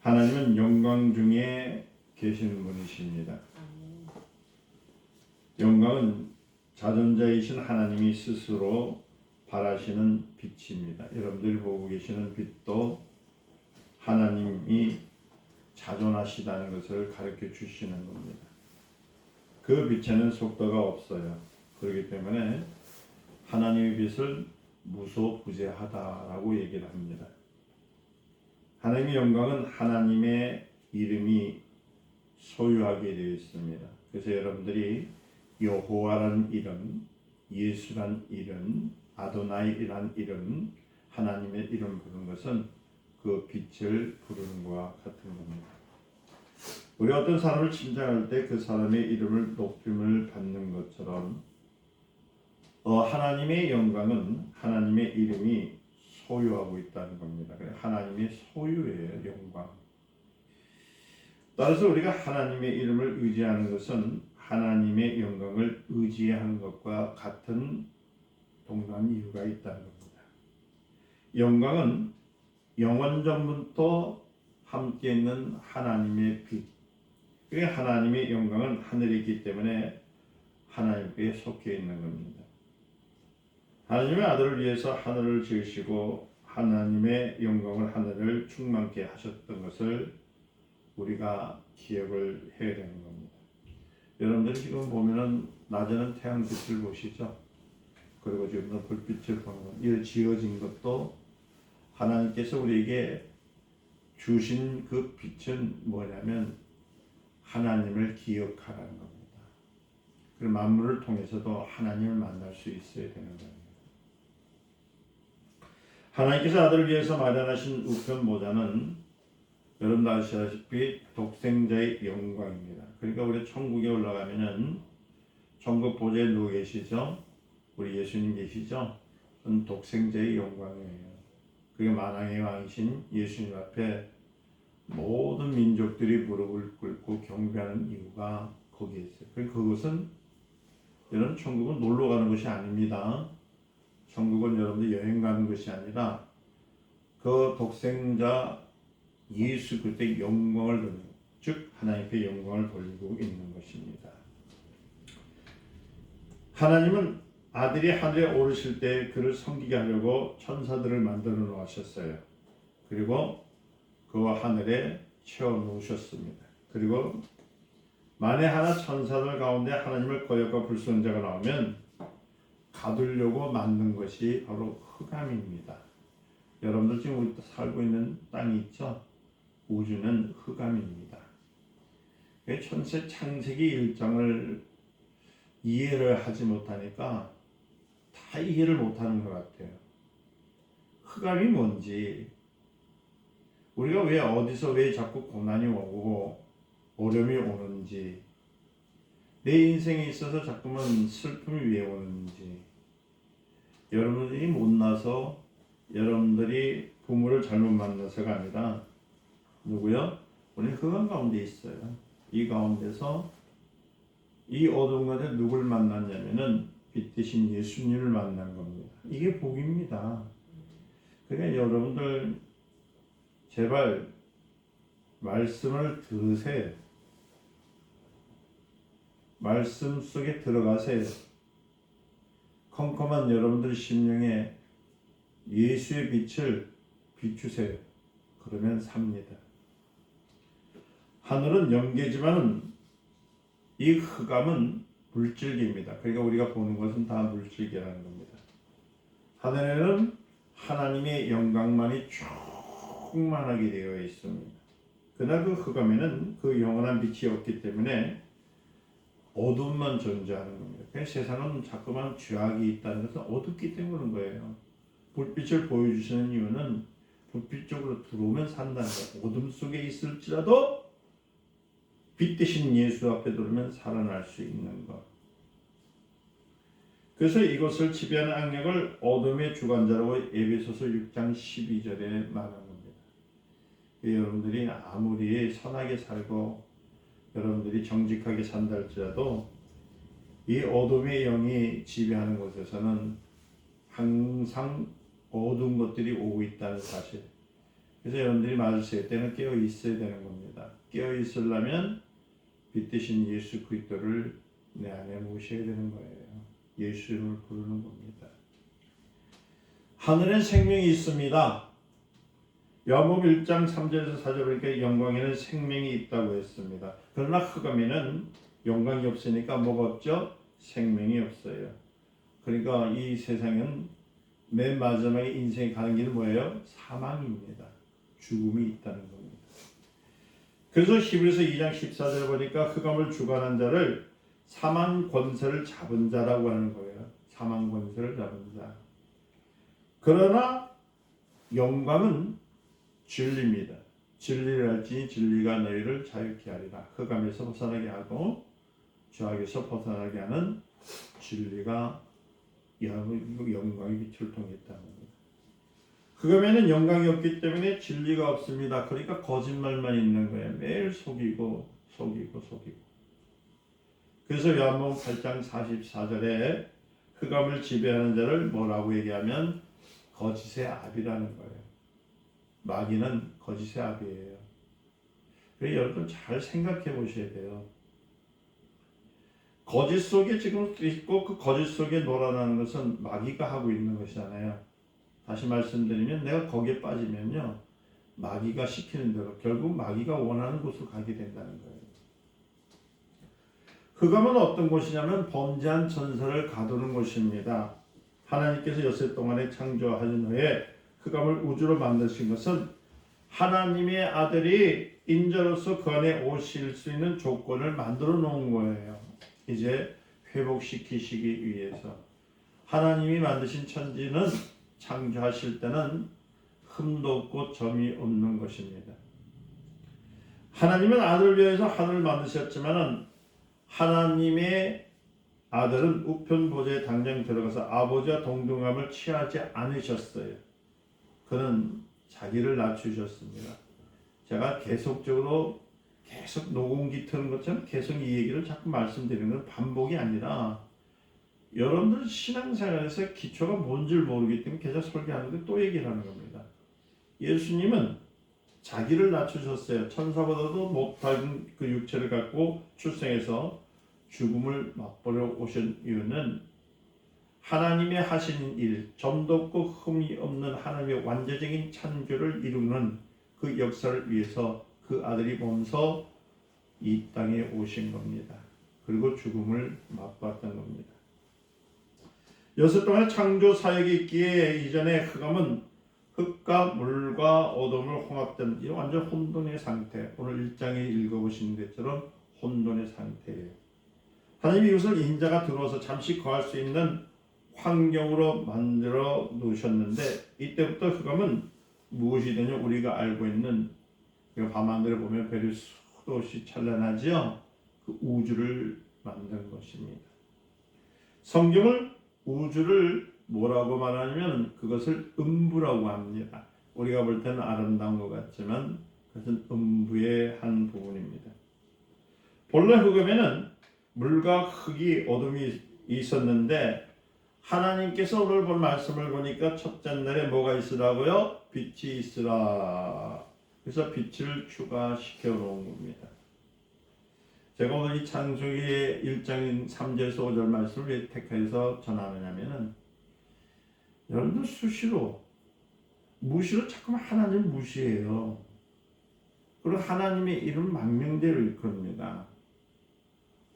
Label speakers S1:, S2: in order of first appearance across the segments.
S1: 하나님은 영광 중에 계시는 분이십니다. 영광은 자존자이신 하나님이 스스로 발하시는 빛입니다. 여러분들이 보고 계시는 빛도 하나님이 자존하시다는 것을 가르쳐 주시는 겁니다. 그 빛에는 속도가 없어요. 그렇기 때문에 하나님의 빛을 무소부재하다라고 얘기를 합니다. 하나님의 영광은 하나님의 이름이 소유하게 되어 있습니다. 그래서 여러분들이 여호와라는 이름, 예수라는 이름, 아도나이라는 이름, 하나님의 이름 부르는 것은 그 빛을 부르는 것과 같은 겁니다. 우리 어떤 사람을 칭찬할 때 그 사람의 이름을 높임을 받는 것처럼 하나님의 영광은 하나님의 이름이 소유하고 있다는 겁니다. 하나님의 소유예요, 영광. 따라서 우리가 하나님의 이름을 의지하는 것은 하나님의 영광을 의지하는 것과 같은 동일한 이유가 있다는 겁니다. 영광은 영원 전부터 함께 있는 하나님의 빛. 하나님의 영광은 하늘에 있기 때문에 하나님께 속해 있는 겁니다. 하나님의 아들을 위해서 하늘을 지으시고 하나님의 영광을 하늘을 충만케 하셨던 것을 우리가 기억을 해야 되는 겁니다. 여러분들 지금 보면은 낮에는 태양빛을 보시죠. 그리고 지금 불빛을 보는 것, 이 지어진 것도 하나님께서 우리에게 주신 그 빛은 뭐냐면 하나님을 기억하라는 겁니다. 그리고 만물을 통해서도 하나님을 만날 수 있어야 되는 겁니다. 하나님께서 아들을 위해서 마련하신 우편 모자는 여러분 아시다시피 독생자의 영광입니다. 그러니까 우리 천국에 올라가면은 천국 보좌에 누워 계시죠? 우리 예수님 계시죠? 그건 독생자의 영광이에요. 그게 만왕의 왕이신 예수님 앞에 모든 민족들이 무릎을 꿇고 경배하는 이유가 거기에 있어요. 그것은 여러분 천국은 놀러 가는 것이 아닙니다. 천국은 여러분들 여행 가는 것이 아니라 그 독생자 예수 그리스도의 영광을 돌리고, 즉 하나님께 영광을 돌리고 있는 것입니다. 하나님은 아들이 하늘에 오르실 때 그를 섬기게 하려고 천사들을 만들어 놓으셨어요. 그리고 그와 하늘에 채워 놓으셨습니다. 그리고 만에 하나 천사들 가운데 하나님을 거역과 불순한 자가 나오면 가두려고 만든 것이 바로 흑암입니다. 여러분들 지금 우리 살고 있는 땅이 있죠? 우주는 흑암입니다. 천체 창세기 1장을 이해를 하지 못하니까 다 이해를 못하는 것 같아요. 흑암이 뭔지, 우리가 왜 어디서 왜 자꾸 고난이 오고 어려움이 오는지, 내 인생에 있어서 자꾸만 슬픔이 왜 오는지, 여러분들이 못나서 여러분들이 부모를 잘못 만나서가 아니라 누구요? 우리 흑암 가운데 있어요. 이 가운데서 이 어두운 가운데 누굴 만났냐면은 빛 대신 예수님을 만난 겁니다. 이게 복입니다. 그러니까 여러분들 제발 말씀을 들으세요. 말씀 속에 들어가세요. 컴컴한 여러분들 심령에 예수의 빛을 비추세요. 그러면 삽니다. 하늘은 영계지만은 이 흑암은 물질계입니다. 그러니까 우리가 보는 것은 다 물질계라는 겁니다. 하늘에는 하나님의 영광만이 충만하게 되어 있습니다. 그러나 그 흑암에는 그 영원한 빛이 없기 때문에 어둠만 존재하는 겁니다. 그래서 세상은 자꾸만 죄악이 있다는 것은 어둡기 때문인 거예요. 불빛을 보여주시는 이유는 불빛 쪽으로 들어오면 산다는 거예요. 어둠 속에 있을지라도 빛 대신 예수 앞에 들어오면 살아날 수 있는 것. 그래서 이것을 지배하는 악력을 어둠의 주관자라고 에베소서 6장 12절에 말한 겁니다. 여러분들이 아무리 선하게 살고 여러분들이 정직하게 산다 할지라도 이 어둠의 영이 지배하는 곳에서는 항상 어두운 것들이 오고 있다는 사실, 그래서 여러분들이 맞으실 때는 깨어 있어야 되는 겁니다. 깨어 있으려면 빛 대신 예수 그리스도를 내 안에 모셔야 되는 거예요. 예수 이름을 부르는 겁니다. 하늘엔 생명이 있습니다. 요한복음 1장 3절에서 4절 보니까 영광에는 생명이 있다고 했습니다. 그러나 흑암에는 영광이 없으니까 뭐가 없죠? 생명이 없어요. 그러니까 이 세상은 맨 마지막에 인생이 가는 길은 뭐예요? 사망입니다. 죽음이 있다는 겁니다. 그래서 히브리서 2장 14절 보니까 흑암을 주관한 자를 사망 권세를 잡은 자라고 하는 거예요. 사망 권세를 잡은 자. 그러나 영광은 진리입니다. 진리를 알지니 진리가 너희를 자유케 하리라. 흑암에서 벗어나게 하고 죄악에서 벗어나게 하는 진리가 영광의 빛을 통해 있다는 겁니다. 흑암에는 영광이 없기 때문에 진리가 없습니다. 그러니까 거짓말만 있는 거예요. 매일 속이고. 그래서 요한복음 8장 44절에 흑암을 지배하는 자를 뭐라고 얘기하면 거짓의 압이라는 거예요. 마귀는 거짓의 압이에요. 그래서 여러분 잘 생각해 보셔야 돼요. 거짓 속에 지금 있고 그 거짓 속에 놀아나는 것은 마귀가 하고 있는 것이잖아요. 다시 말씀드리면 내가 거기에 빠지면요. 마귀가 시키는 대로 결국 마귀가 원하는 곳으로 가게 된다는 거예요. 흑암은 어떤 곳이냐면 범죄한 천사를 가두는 곳입니다. 하나님께서 엿새 동안에 창조하신 후에 흑암을 우주로 만드신 것은 하나님의 아들이 인자로서 그 안에 오실 수 있는 조건을 만들어 놓은 거예요. 이제 회복시키시기 위해서. 하나님이 만드신 천지는 창조하실 때는 흠도 없고 점이 없는 것입니다. 하나님은 아들을 위해서 하늘을 만드셨지만 하나님의 아들은 우편 보좌에 당장 들어가서 아버지와 동등함을 취하지 않으셨어요. 그는 자기를 낮추셨습니다. 제가 계속적으로 계속 녹음기 트는 것처럼 계속 이 얘기를 자꾸 말씀드리는 건 반복이 아니라 여러분들 신앙생활에서 기초가 뭔지 모르기 때문에 계속 설교하는데 또 얘기를 하는 겁니다. 예수님은 자기를 낮추셨어요. 천사보다도 못한 그 육체를 갖고 출생해서 죽음을 맛보러 오신 이유는 하나님의 하신 일, 점도 없고 흠이 없는 하나님의 완전적인 창조를 이루는 그 역사를 위해서 그 아들이 몸소 이 땅에 오신 겁니다. 그리고 죽음을 맛봤던 겁니다. 여섯 동안의 창조 사역이 있기에 이전에 흑암은 흙과 물과 어둠을 혼합된 이 완전 혼돈의 상태. 오늘 1장에 읽어보신 것처럼 혼돈의 상태예요. 하나님이 이것을 인자가 들어와서 잠시 거할 수 있는 환경으로 만들어 놓으셨는데 이때부터 흑암은 무엇이 되냐 우리가 알고 있는 밤하늘에 보면 별이 수도 없이 찬란하지요. 그 우주를 만든 것입니다. 성경을 우주를 뭐라고 말하냐면 그것을 음부라고 합니다. 우리가 볼 때는 아름다운 것 같지만 그것은 음부의 한 부분입니다. 본래 흑암에는 물과 흙이 어둠이 있었는데 하나님께서 오늘 본 말씀을 보니까 첫째 날에 뭐가 있으라고요? 빛이 있으라. 그래서 빛을 추가시켜 놓은 겁니다. 제가 오늘 이 창세기 1장 3절에서 5절 말씀을 왜 택해서 전하느냐면은 여러분들 무시로 자꾸만 하나님 무시해요. 그리고 하나님의 이름 망명대로 일컫습니다.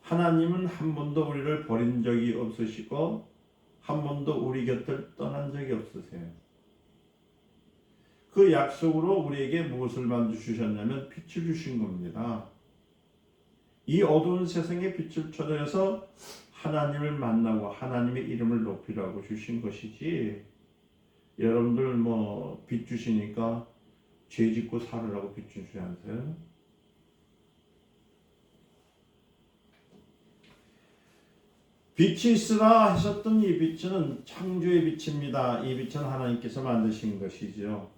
S1: 하나님은 한 번도 우리를 버린 적이 없으시고 한 번도 우리 곁을 떠난 적이 없으세요. 그 약속으로 우리에게 무엇을 만드주셨냐면 빛을 주신 겁니다. 이 어두운 세상에 빛을 쳐내서 하나님을 만나고 하나님의 이름을 높이라고 주신 것이지 여러분들 빛 주시니까 죄 짓고 살으라고 빛 주지 않으세요? 빛이 있으라 하셨던 이 빛은 창조의 빛입니다. 이 빛은 하나님께서 만드신 것이죠.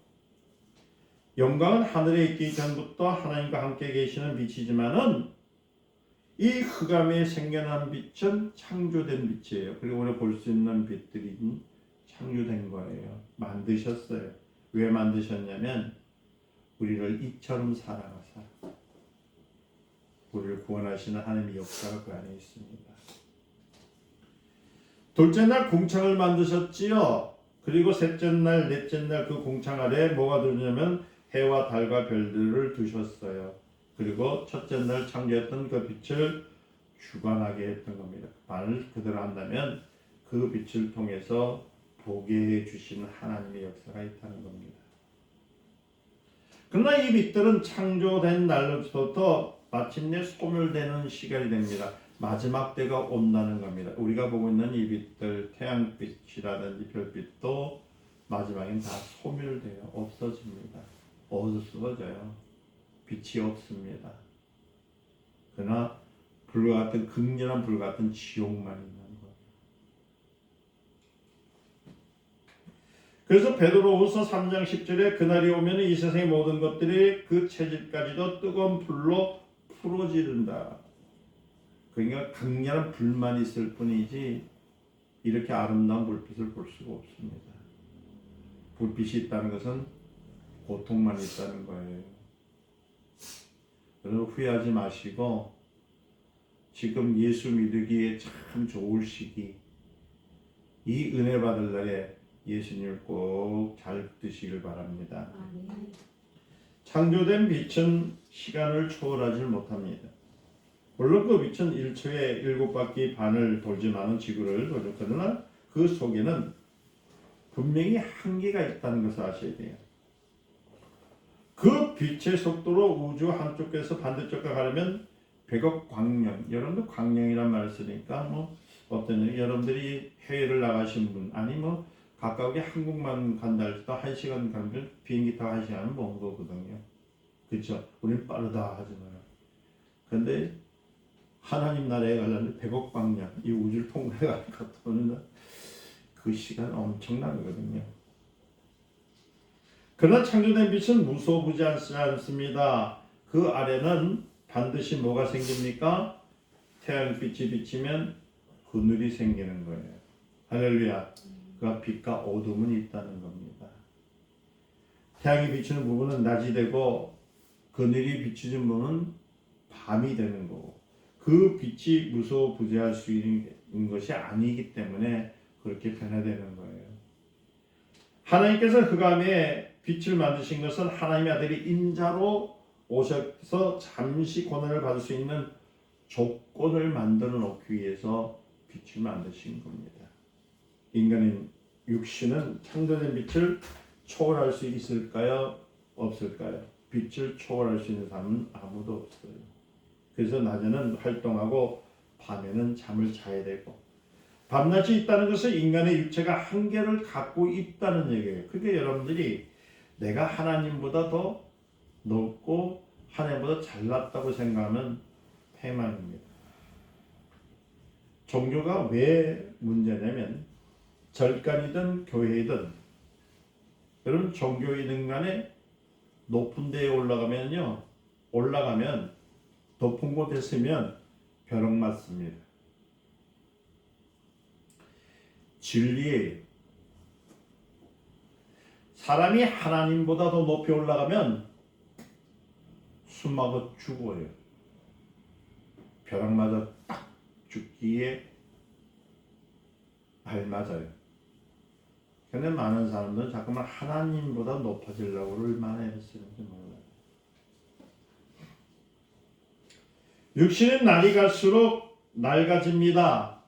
S1: 영광은 하늘에 있기 전부터 하나님과 함께 계시는 빛이지만은 이 흑암에 생겨난 빛은 창조된 빛이에요. 그리고 우리가 볼 수 있는 빛들이 창조된 거예요. 만드셨어요. 왜 만드셨냐면 우리를 이처럼 사랑하사 우리를 구원하시는 하나님의 역사가 그 안에 있습니다. 둘째 날 궁창을 만드셨지요. 그리고 셋째 날, 넷째 날 그 궁창 아래 뭐가 들냐면 해와 달과 별들을 두셨어요. 그리고 첫째 날 창조했던 그 빛을 주관하게 했던 겁니다. 말을 그대로 한다면 그 빛을 통해서 보게 해주시는 하나님의 역사가 있다는 겁니다. 그러나 이 빛들은 창조된 날로부터 마침내 소멸되는 시간이 됩니다. 마지막 때가 온다는 겁니다. 우리가 보고 있는 이 빛들, 태양빛이라든지 별빛도 마지막엔 다 소멸돼요. 없어집니다. 없어져요. 빛이 없습니다. 그러나 불과 같은 극렬한 불과 같은 지옥만 있는 거예요. 그래서 베드로후서 3장 10절에 그날이 오면 이 세상의 모든 것들이 그 체질까지도 뜨거운 불로 풀어지른다. 그러니까 강렬한 불만 있을 뿐이지 이렇게 아름다운 불빛을 볼 수가 없습니다. 불빛이 있다는 것은 고통만 있다는 거예요. 여러분 후회하지 마시고 지금 예수 믿기에 참 좋을 시기, 이 은혜 받을 날에 예수님을 꼭 잘 붙드시길 바랍니다. 창조된 빛은 시간을 초월하지 못합니다. 물론 그 빛은 1초에 7바퀴 반을 돌지만은 지구를 돌죠. 그러나 그 속에는 분명히 한계가 있다는 것을 아셔야 돼요. 그 빛의 속도로 우주 한쪽에서 반대쪽에 가려면 100억 광년, 여러분들 광년이란 말을 쓰니까 뭐 어떤 여러분들이 해외를 나가신 분, 아니 뭐 가까우게 한국만 간다 할지도 1시간 가면 비행기 타고 1시간은 먼 거거든요. 그렇죠? 우리는 빠르다 하잖아요. 그런데 하나님 나라에 가려면 100억 광년, 이 우주를 통과해 갔다 오는 그 시간 엄청난 거거든요. 그러나 창조된 빛은 무소부지하지 않습니다. 그 아래는 반드시 뭐가 생깁니까? 태양빛이 비치면 그늘이 생기는 거예요. 할렐루야. 그 빛과 어둠은 있다는 겁니다. 태양이 비치는 부분은 낮이 되고 그늘이 비치는 부분은 밤이 되는 거고 그 빛이 무소부지할 수 있는 것이 아니기 때문에 그렇게 변화되는 거예요. 하나님께서 흑암에 빛을 만드신 것은 하나님의 아들이 인자로 오셔서 잠시 고난을 받을 수 있는 조건을 만들어 놓기 위해서 빛을 만드신 겁니다. 인간의 육신은 창조된 빛을 초월할 수 있을까요? 없을까요? 빛을 초월할 수 있는 사람은 아무도 없어요. 그래서 낮에는 활동하고 밤에는 잠을 자야 되고 밤낮이 있다는 것은 인간의 육체가 한계를 갖고 있다는 얘기예요. 그러니까 여러분들이 내가 하나님보다 더 높고 하나님보다 잘났다고 생각하면 패망입니다. 종교가 왜 문제냐면 절간이든 교회이든 여러분 종교이든 간에 높은 데에 올라가면 높은 곳에 있으면 벼락 맞습니다. 진리예요. 사람이 하나님보다 더 높이 올라가면 숨막아 죽어요. 벼락 맞아 딱 죽기에 알맞아요. 근데 많은 사람들은 자꾸만 하나님보다 높아지려고 얼마나 애쓰는지 몰라요. 육신은 날이 갈수록 낡아집니다.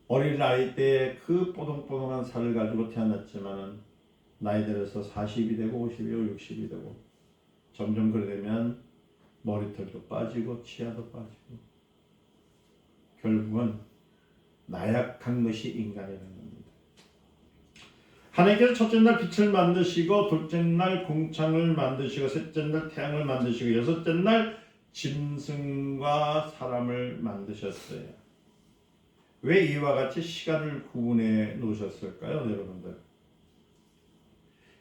S1: 어린 나이 때에 그 뽀동뽀동한 살을 가지고 태어났지만은 나이 들어서 40이 되고 50이 되고 60이 되고 점점 그래 되면 머리털도 빠지고 치아도 빠지고 결국은 나약한 것이 인간이라는 겁니다. 하나님께서 첫째 날 빛을 만드시고 둘째 날 궁창을 만드시고 셋째 날 태양을 만드시고 여섯째 날 짐승과 사람을 만드셨어요. 왜 이와 같이 시간을 구분해 놓으셨을까요, 여러분들?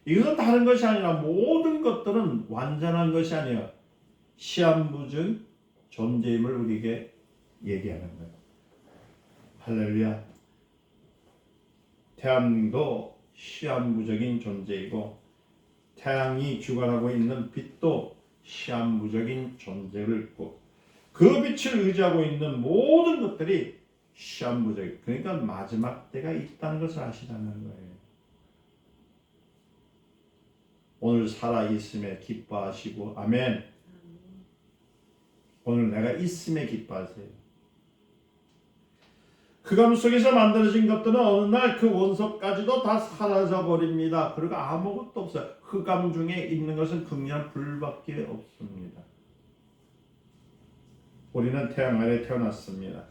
S1: 이것은 다른 것이 아니라 모든 것들은 완전한 것이 아니에요. 시한부적 존재임을 우리에게 얘기하는 거예요. 할렐루야. 태양도 시한부적인 존재이고 태양이 주관하고 있는 빛도 시한부적인 존재를 있고 그 빛을 의지하고 있는 모든 것들이 시한부적, 그러니까 마지막 때가 있다는 것을 아시라는 거예요. 오늘 살아있음에 기뻐하시고 아멘. 오늘 내가 있음에 기뻐하세요. 흑암 속에서 만들어진 것들은 어느 날 그 원소까지도 다 사라져 버립니다. 그리고 아무것도 없어요. 흑암 중에 있는 것은 극렬한 불밖에 없습니다. 우리는 태양 아래 태어났습니다.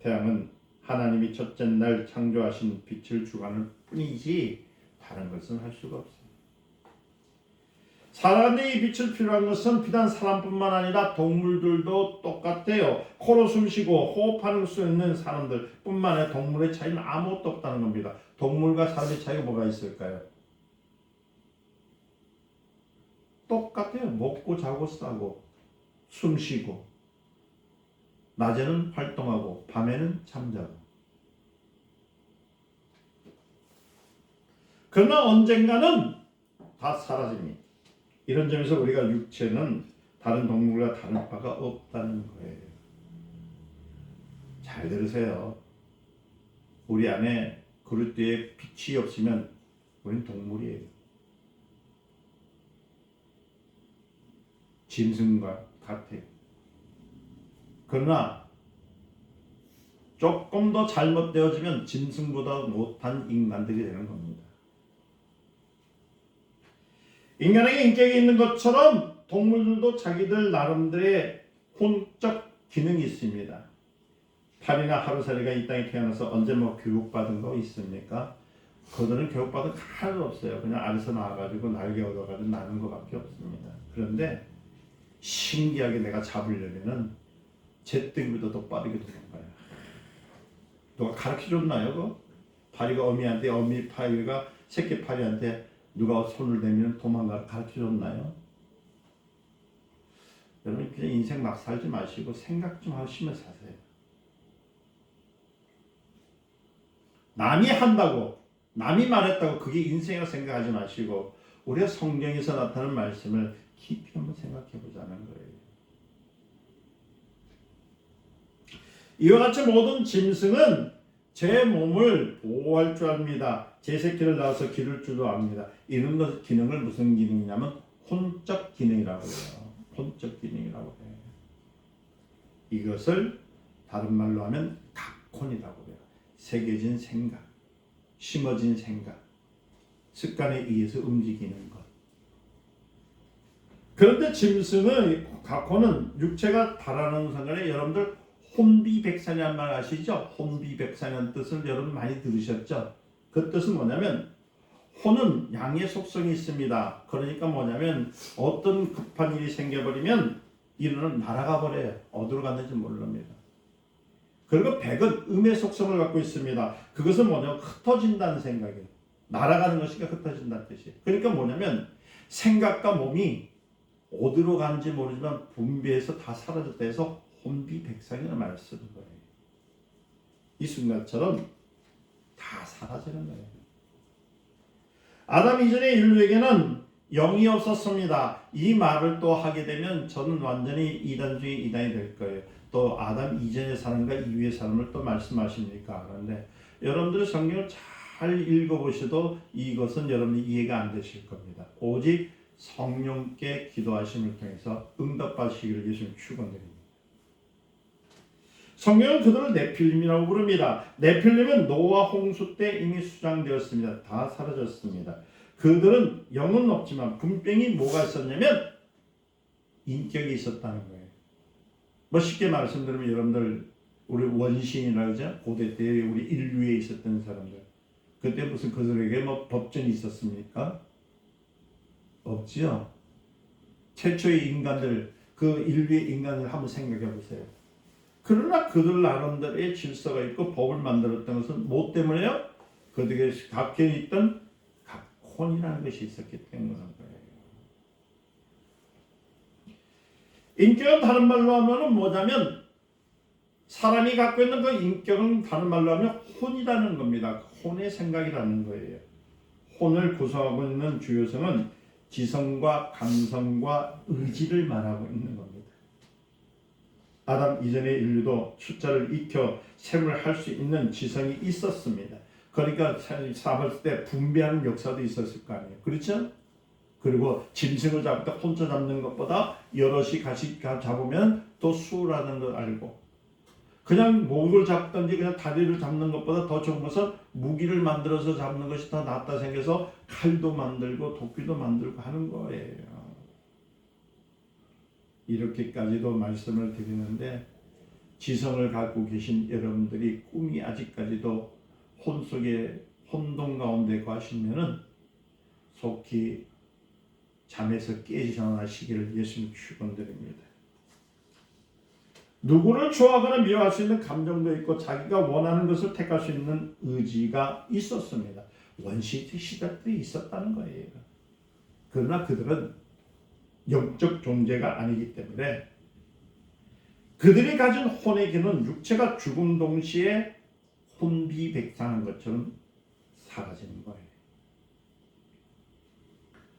S1: 태양은 하나님이 첫째 날 창조하신 빛을 주관할 뿐이지 다른 것은 할 수가 없습니다. 사람들이 이 빛을 필요한 것은 비단 사람뿐만 아니라 동물들도 똑같아요. 코로 숨쉬고 호흡하는 수 있는 사람들 뿐만 아니라 동물의 차이는 아무것도 없다는 겁니다. 동물과 사람의 차이가 뭐가 있을까요? 똑같아요. 먹고 자고 싸고 숨쉬고 낮에는 활동하고 밤에는 잠자고. 그러나 언젠가는 다 사라집니다. 이런 점에서 우리가 육체는 다른 동물과 다를 바가 없다는 거예요. 잘 들으세요. 우리 안에 그릇 뒤에 빛이 없으면 우리는 동물이에요. 짐승과 같아요. 그러나 조금 더 잘못되어지면 짐승보다 못한 인간들이 되는 겁니다. 인간에게 인격이 있는 것처럼 동물들도 자기들 나름대로의 혼적 기능이 있습니다. 파리나 하루살이가 이 땅에 태어나서 언제 교육받은 거 있습니까? 그들은 교육받은 거 하나도 없어요. 그냥 알에서 나와가지고 날개 얻어가지고 나는 것밖에 없습니다. 그런데 신기하게 내가 잡으려면은 제뜨기보다 더 빠르게 도망가요. 누가 가르쳐줬나요? 그거? 파리가 어미한테, 어미 파리가 새끼 파리한테 누가 손을 대면 도망가 가르쳐줬나요? 여러분 그냥 인생 막 살지 마시고 생각 좀 하시면서 사세요. 남이 한다고 남이 말했다고 그게 인생이라고 생각하지 마시고 우리가 성경에서 나타나는 말씀을 깊이 한번 생각해 보자는 거예요. 이와 같이 모든 짐승은 제 몸을 보호할 줄 압니다. 제 새끼를 낳아서 기를 줄도 압니다. 이런 것 기능을 무슨 기능이냐면 혼적 기능이라고 해요. 혼적 기능이라고 해요. 이것을 다른 말로 하면 각혼이라고 해요. 새겨진 생각, 심어진 생각, 습관에 의해서 움직이는 것. 그런데 짐승의 각혼은 육체가 달아나는 순간에 여러분들 혼비백산이라는 말 아시죠? 혼비백산이라는 뜻을 여러분 많이 들으셨죠? 그 뜻은 뭐냐면 혼은 양의 속성이 있습니다. 그러니까 뭐냐면 어떤 급한 일이 생겨버리면 이는 날아가 버려요. 어디로 갔는지 모릅니다. 그리고 백은 음의 속성을 갖고 있습니다. 그것은 뭐냐면 흩어진다는 생각이에요. 날아가는 것이니까 흩어진다는 뜻이에요. 그러니까 뭐냐면 생각과 몸이 어디로 가는지 모르지만 분비해서 다 사라졌다 해서 혼비백산이라는 말을 쓰는 거예요. 이 순간처럼 다 사라지는 거예요. 아담 이전의 인류에게는 영이 없었습니다. 이 말을 또 하게 되면 저는 완전히 이단 중에 이단이 될 거예요. 또 아담 이전의 사람과 이후의 사람을 또 말씀하십니까? 그런데 여러분들이 성경을 잘 읽어보셔도 이것은 여러분이 이해가 안 되실 겁니다. 오직 성령께 기도하심을 통해서 응답받으시기를 예수님 축원드립니다. 성경은 그들을 네필림이라고 부릅니다. 네필림은 노아 홍수 때 이미 수장되었습니다. 다 사라졌습니다. 그들은 영은 없지만 분명히 뭐가 있었냐면 인격이 있었다는 거예요. 뭐 쉽게 말씀드리면 여러분들 우리 원신이라고 하죠. 고대 때 우리 인류에 있었던 사람들. 그때 무슨 그들에게 뭐 법전이 있었습니까? 없지요. 최초의 인간들, 그 인류의 인간을 한번 생각해 보세요. 그러나 그들 나름대로의 질서가 있고 법을 만들었던 것은 뭐 때문에요? 그들에게 각혀 있던 각혼이라는 것이 있었기 때문인 거예요. 인격은 다른 말로 하면 뭐냐면 사람이 갖고 있는 그 인격은 다른 말로 하면 혼이라는 겁니다. 혼의 생각이라는 거예요. 혼을 구성하고 있는 주요성은 지성과 감성과 의지를 말하고 있는 겁니다. 아담 이전의 인류도 숫자를 익혀 셈을 할 수 있는 지성이 있었습니다. 그러니까 삼을 때 분배하는 역사도 있었을 거 아니에요. 그렇죠? 그리고 짐승을 잡을 때 혼자 잡는 것보다 여럿이 같이 잡으면 더 수월하다는 걸 알고, 그냥 목을 잡든지 그냥 다리를 잡는 것보다 더 좋은 것은 무기를 만들어서 잡는 것이 더 낫다 생겨서 칼도 만들고 도끼도 만들고 하는 거예요. 이렇게까지도 말씀을 드리는데, 지성을 갖고 계신 여러분들이 꿈이 아직까지도 혼동 가운데 가시면은 속히 잠에서 깨어나시기를 예수님 축원드립니다. 누구를 좋아하거나 미워할 수 있는 감정도 있고 자기가 원하는 것을 택할 수 있는 의지가 있었습니다. 원시 시대 때 있었다는 거예요. 그러나 그들은 영적 존재가 아니기 때문에 그들이 가진 혼의 기는 육체가 죽음 동시에 혼비백산한 것처럼 사라지는 거예요.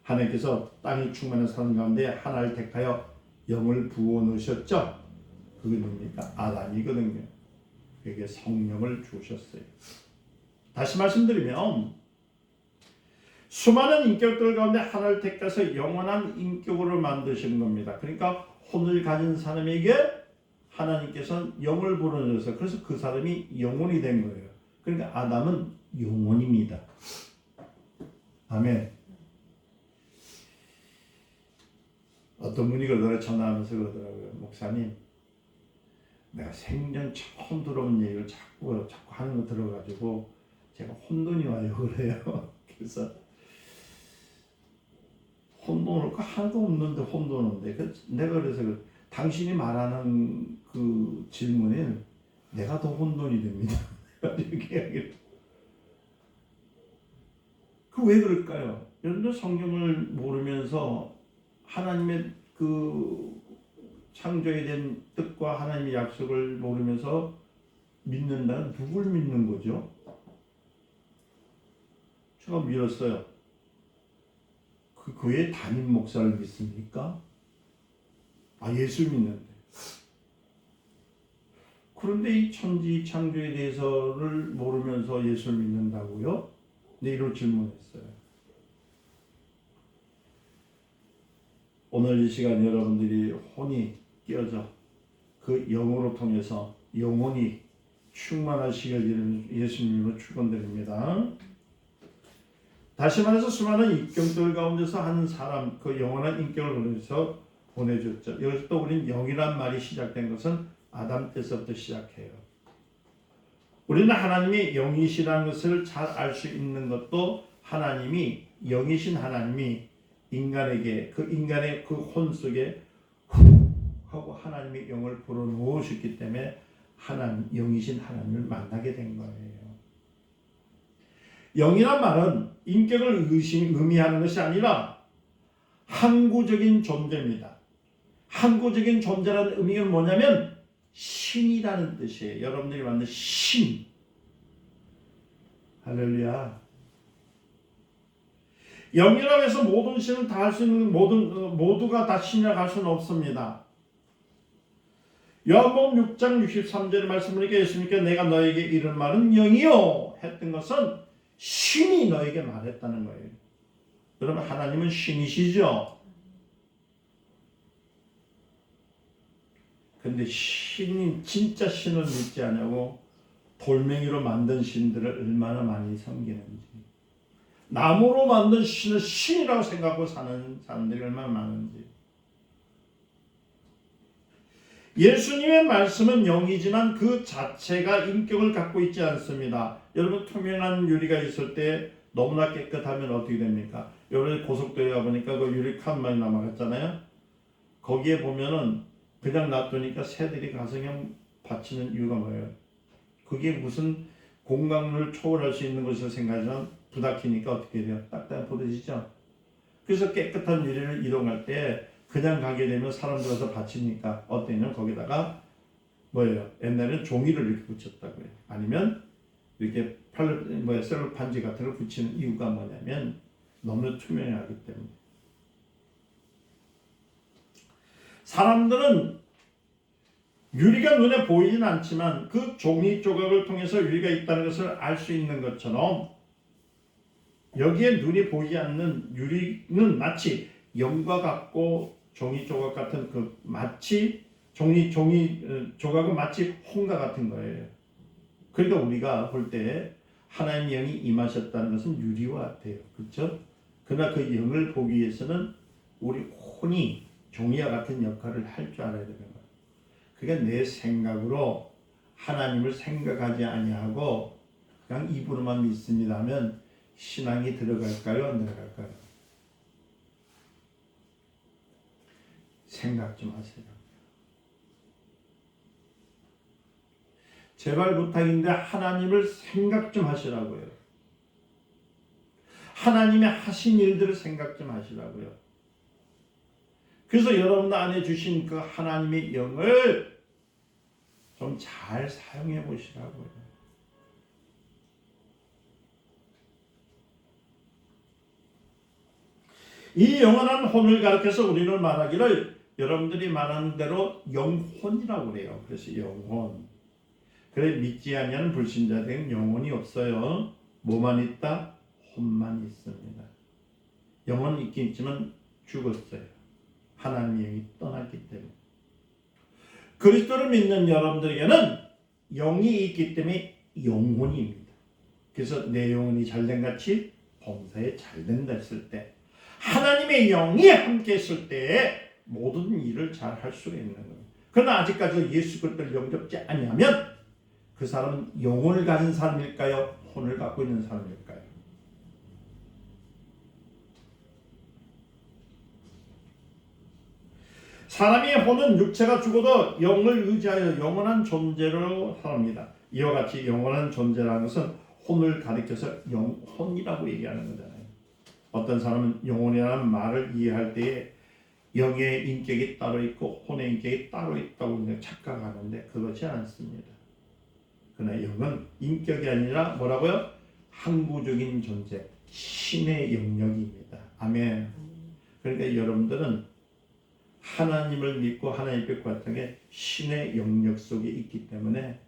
S1: 하나님께서 땅이 충만한 사람 가운데 하나를 택하여 영을 부어 넣으셨죠. 그게 뭡니까? 아담이거든요. 그에게 성령을 주셨어요. 다시 말씀드리면 수많은 인격들 가운데 하나를 택해서 영원한 인격으로 만드신 겁니다. 그러니까 혼을 가진 사람에게 하나님께서는 영을 불어넣어서 그래서 그 사람이 영혼이 된 거예요. 그러니까 아담은 영혼입니다. 아멘. 어떤 분이 그러더라고요. 전화하면서 그러더라고요. 목사님, 내가 생전 처음 들어온 얘기를 자꾸 하는 거 들어가지고 제가 혼돈이 와요. 그래요. 그래서 혼돈 올 거 하나도 없는데 혼돈 온대. 내가 그래서 당신이 말하는 그 질문에 내가 더 혼돈이 됩니다. 이렇게 이야기를. 그 왜 그럴까요? 여러분들 성경을 모르면서 하나님의 그 창조에 대한 뜻과 하나님의 약속을 모르면서 믿는다는 누굴 믿는 거죠? 제가 믿었어요. 그 교회 담임 목사를 믿습니까? 예수 믿는데. 그런데 이 천지 창조에 대해서를 모르면서 예수를 믿는다고요? 네, 이런 질문했어요. 오늘 이 시간 여러분들이 혼이 깨어져 그 영으로 통해서 영혼이 충만하시길 예수님으로 축원드립니다. 다시 말해서 수많은 인격들 가운데서 한 사람, 그 영원한 인격을 보내줬죠. 여기서 또 우리는 영이란 말이 시작된 것은 아담 때서부터 시작해요. 우리는 하나님이 영이시라는 것을 잘 알 수 있는 것도 하나님이 영이신 하나님이 인간에게 그 인간의 그 혼 속에 후 하고 하나님의 영을 불어넣으셨기 때문에 영이신 하나님을 만나게 된 거예요. 영이란 말은 인격을 의미하는 것이 아니라 항구적인 존재입니다. 항구적인 존재라는 의미가 뭐냐면 신이라는 뜻이에요. 여러분들이 만든 신. 할렐루야. 영이라고 해서 모든 신을 다 할 수 있는 모두가 다 신이라고 할 수는 없습니다. 요한복음 6장 63절의 말씀을 예수님께 내가 너에게 이른 말은 영이요 했던 것은 신이 너에게 말했다는 거예요. 여러분 하나님은 신이시죠? 근데 신이 진짜 신을 믿지 않냐고 돌멩이로 만든 신들을 얼마나 많이 섬기는지, 나무로 만든 신을 신이라고 생각하고 사는 사람들이 얼마나 많은지. 예수님의 말씀은 영이지만 그 자체가 인격을 갖고 있지 않습니다. 여러분 투명한 유리가 있을 때 너무나 깨끗하면 어떻게 됩니까? 여러분 고속도로에 가보니까 그 유리 칸만 남아갔잖아요. 거기에 보면은 그냥 놔두니까 새들이 가서 그냥 받치는 이유가 뭐예요? 그게 무슨 공간을 초월할 수 있는 것을 생각하지만 부닥치니까 어떻게 돼요? 딱딱 부러지죠. 그래서 깨끗한 유리를 이동할 때 그냥 가게 되면 사람들 와서 받치니까 어때요? 거기다가 뭐예요? 옛날에는 종이를 이렇게 붙였다고요. 아니면 이렇게 셀로 반지 같은 걸 붙이는 이유가 뭐냐면 너무 투명하기 때문에. 사람들은 유리가 눈에 보이진 않지만 그 종이 조각을 통해서 유리가 있다는 것을 알 수 있는 것처럼 여기에 눈이 보이지 않는 유리는 마치 영과 같고 종이 조각 같은 그 마치 종이 조각은 마치 홍과 같은 거예요. 그러니까 우리가 볼 때 하나님의 영이 임하셨다는 것은 유리와 같아요. 그렇죠? 그러나 그 영을 보기 위해서는 우리 혼이 종이와 같은 역할을 할 줄 알아야 되는 거예요. 그러니까 내 생각으로 하나님을 생각하지 아니하고 그냥 입으로만 믿습니다 하면 신앙이 들어갈까요? 안 들어갈까요? 생각 좀 하세요. 제발 부탁인데 하나님을 생각 좀 하시라고요. 하나님의 하신 일들을 생각 좀 하시라고요. 그래서 여러분 안에 주신 그 하나님의 영을 좀 잘 사용해 보시라고요. 이 영원한 혼을 가르쳐서 우리는 말하기를 여러분들이 말하는 대로 영혼이라고 그래요. 그래서 영혼. 그래 믿지 아니하는 불신자들은 영혼이 없어요. 뭐만 있다? 혼만 있습니다. 영혼은 있긴 있지만 죽었어요. 하나님의 영이 떠났기 때문에. 그리스도를 믿는 여러분들에게는 영이 있기 때문에 영혼입니다. 그래서 내 영혼이 잘된 같이 범사에 잘된다 했을 때 하나님의 영이 함께 했을 때 모든 일을 잘 할 수가 있는 거예요. 그러나 아직까지 예수 그리스도를 영접지 아니하면 그 사람은 영혼을 가진 사람일까요? 혼을 갖고 있는 사람일까요? 사람의 혼은 육체가 죽어도 영을 의지하여 영원한 존재로 살아갑니다. 이와 같이 영원한 존재라는 것은 혼을 가리켜서 영혼이라고 얘기하는 거잖아요. 어떤 사람은 영혼이라는 말을 이해할 때에 영의 인격이 따로 있고 혼의 인격이 따로 있다고 착각하는데 그렇지 않습니다. 그러나 영은 인격이 아니라 뭐라고요? 항구적인 존재, 신의 영역입니다. 아멘. 그러니까 여러분들은 하나님을 믿고 하나님 뜻과 같은 신의 영역 속에 있기 때문에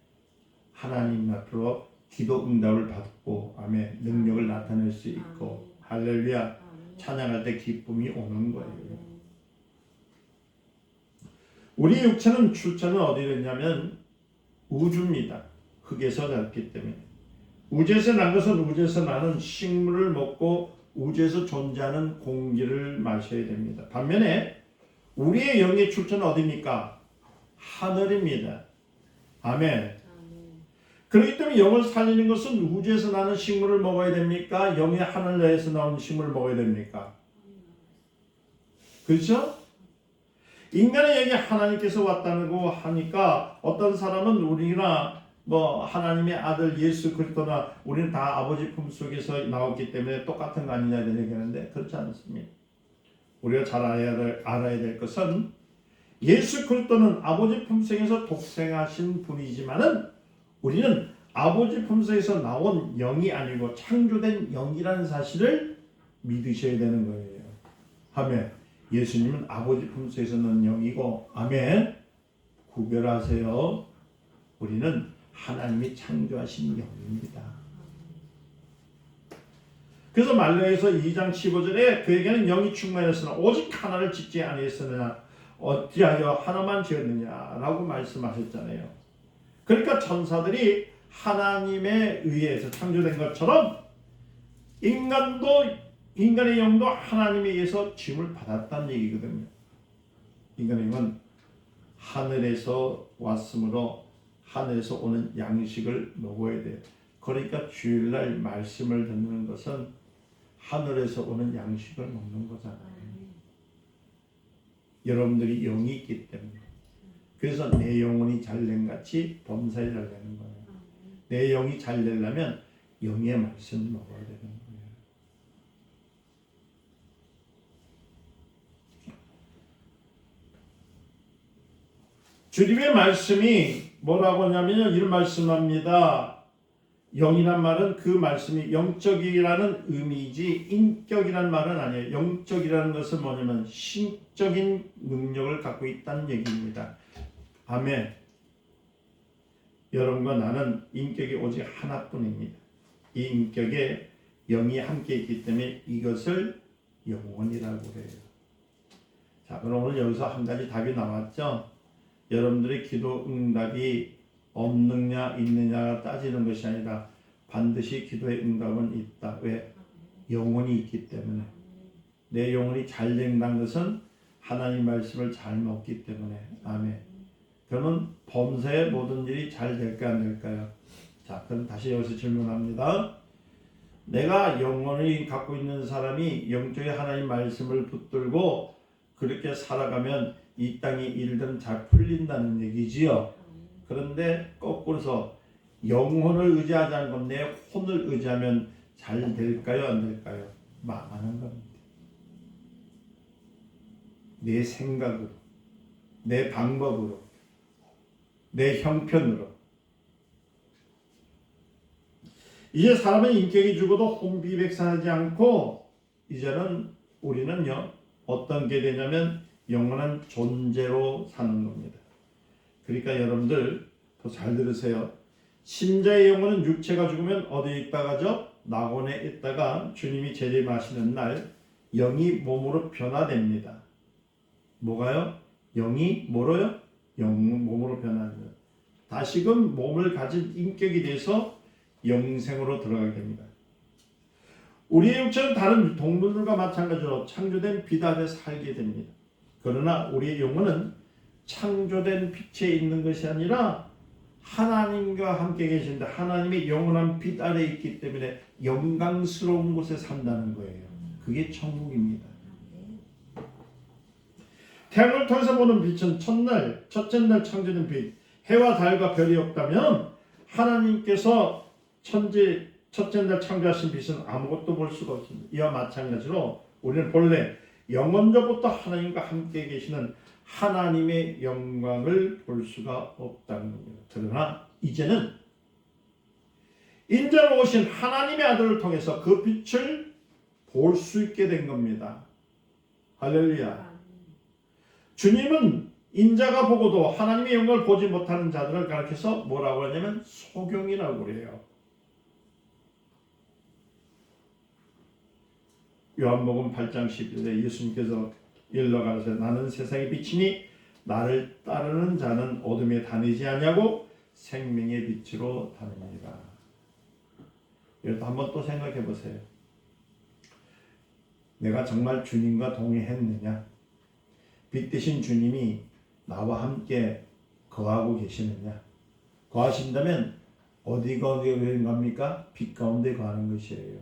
S1: 하나님 앞으로 기도 응답을 받고 아멘 능력을 나타낼 수 있고 할렐루야 찬양할 때 기쁨이 오는 거예요. 우리 육체는 출처는 어디로 있냐면 우주입니다. 흙에서 났기 때문에 우주에서 난 것은 우주에서 나는 식물을 먹고 우주에서 존재하는 공기를 마셔야 됩니다. 반면에 우리의 영의 출처는 어디입니까? 하늘입니다. 아멘. 그렇기 때문에 영을 살리는 것은 우주에서 나는 식물을 먹어야 됩니까? 영의 하늘 내에서 나오는 식물을 먹어야 됩니까? 그렇죠? 인간의 영이 하나님께서 왔다고 하니까 어떤 사람은 우리나 하나님의 아들 예수 그리스도나 우리는 다 아버지 품속에서 나왔기 때문에 똑같은 거 아니냐 이런 얘기하는데 그렇지 않습니다. 우리가 잘 알아야 될 것은 예수 그리스도는 아버지 품속에서 독생하신 분이지만은 우리는 아버지 품속에서 나온 영이 아니고 창조된 영이라는 사실을 믿으셔야 되는 거예요. 아멘. 예수님은 아버지 품속에서 나온 영이고 아멘. 구별하세요. 우리는 하나님이 창조하신 영입니다. 그래서 말라기서 2장 15절에 그에게는 영이 충만했으나 오직 하나를 짓지 아니했으나 어찌하여 하나만 지었느냐라고 말씀하셨잖아요. 그러니까 천사들이 하나님에 의해서 창조된 것처럼 인간의 영도 하나님에 의해서 지음을 받았다는 얘기거든요. 인간의 영은 하늘에서 왔으므로 하늘에서 오는 양식을 먹어야 돼요. 그러니까 주일날 말씀을 듣는 것은 하늘에서 오는 양식을 먹는 거잖아요. 여러분들이 영이 있기 때문에. 그래서 내 영혼이 잘된 같이 범사에 잘되는 거예요. 내 영이 잘 되려면 영의 말씀을 먹어야 되는 거예요. 주님의 말씀이 뭐라고 하냐면요. 이런 말씀합니다. 영이란 말은 그 말씀이 영적이라는 의미이지 인격이란 말은 아니에요. 영적이라는 것은 뭐냐면 신적인 능력을 갖고 있다는 얘기입니다. 아멘. 여러분과 나는 인격이 오직 하나뿐입니다. 이 인격에 영이 함께 있기 때문에 이것을 영혼이라고 해요. 자, 그럼 오늘 여기서 한 가지 답이 나왔죠? 여러분들의 기도 응답이 없느냐 있느냐가 따지는 것이 아니라 반드시 기도의 응답은 있다. 왜? 영혼이 있기 때문에. 내 영혼이 잘 된다는 것은 하나님 말씀을 잘 먹기 때문에. 아멘. 그러면 범사의 모든 일이 잘 될까 안 될까요? 자, 그럼 다시 여기서 질문합니다. 내가 영혼을 갖고 있는 사람이 영적인 하나님 말씀을 붙들고 그렇게 살아가면 이 땅의 일들은 잘 풀린다는 얘기지요. 그런데 거꾸로서 영혼을 의지하지 않고 내 혼을 의지하면 잘 될까요? 안 될까요? 망하는 겁니다. 내 생각으로, 내 방법으로, 내 형편으로. 이제 사람의 인격이 죽어도 혼비백산하지 않고 이제는 우리는요 어떤 게 되냐면 영원한 존재로 사는 겁니다. 그러니까 여러분들 더 잘 들으세요. 신자의 영혼은 육체가 죽으면 어디에 있다가죠? 낙원에 있다가 주님이 재림하시는 날 영이 몸으로 변화됩니다. 뭐가요? 영이 뭐로요? 몸으로 변화합니다. 다시금 몸을 가진 인격이 돼서 영생으로 들어가게 됩니다. 우리의 육체는 다른 동물들과 마찬가지로 창조된 빛 아래 살게 됩니다. 그러나 우리의 영혼은 창조된 빛에 있는 것이 아니라 하나님과 함께 계신데 하나님의 영원한 빛 아래 있기 때문에 영광스러운 곳에 산다는 거예요. 그게 천국입니다. 태양을 통해서 보는 빛은 첫째 날 창조된 빛, 해와 달과 별이 없다면 하나님께서 첫째 날 창조하신 빛은 아무것도 볼 수가 없습니다. 이와 마찬가지로 우리는 본래 영원전부터 하나님과 함께 계시는 하나님의 영광을 볼 수가 없다는 겁니다. 그러나 이제는 인자로 오신 하나님의 아들을 통해서 그 빛을 볼 수 있게 된 겁니다. 할렐루야. 주님은 인자가 보고도 하나님의 영광을 보지 못하는 자들을 가르쳐서 뭐라고 하냐면 소경이라고 그래요. 요한복음 8장 11절에 예수님께서 일러 가라사대 나는 세상의 빛이니 나를 따르는 자는 어둠에 다니지 아니하고 생명의 빛으로 다닙니다. 이것도 한번 또 생각해 보세요. 내가 정말 주님과 동행했느냐? 빛 대신 주님이 나와 함께 거하고 계시느냐? 거하신다면 어디 거하는 겁니까? 빛 가운데 거하는 것이에요.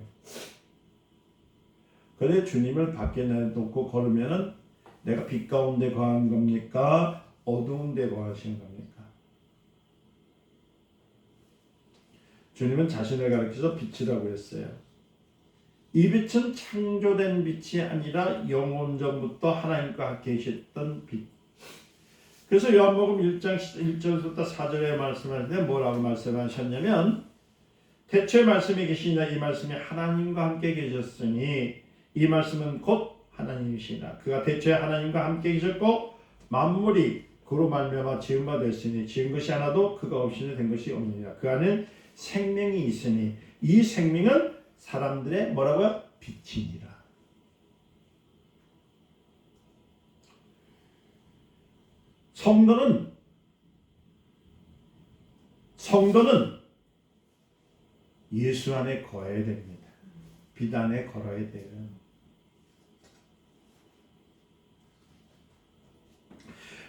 S1: 그래 주님을 밖에 내놓고 걸으면은 내가 빛 가운데 거하는 겁니까? 어두운 데 거하시는 겁니까? 주님은 자신을 가리켜서 빛이라고 했어요. 이 빛은 창조된 빛이 아니라 영원전부터 하나님과 계셨던 빛. 그래서 요한복음 1장 1절부터 4절에 말씀할 때 뭐라고 말씀하셨냐면 태초에 말씀이 계시니라 이 말씀이 하나님과 함께 계셨으니 이 말씀은 곧 하나님이시나 그가 대초에 하나님과 함께 계셨고 만물이 그로 말미암아 지은 바 됐으니 지은 것이 하나도 그가 없이는 된 것이 없느니라. 그 안에 생명이 있으니 이 생명은 사람들의 뭐라고요? 빛이니라. 성도는 예수 안에 거해야 됩니다. 빛 안에 걸어야 돼요.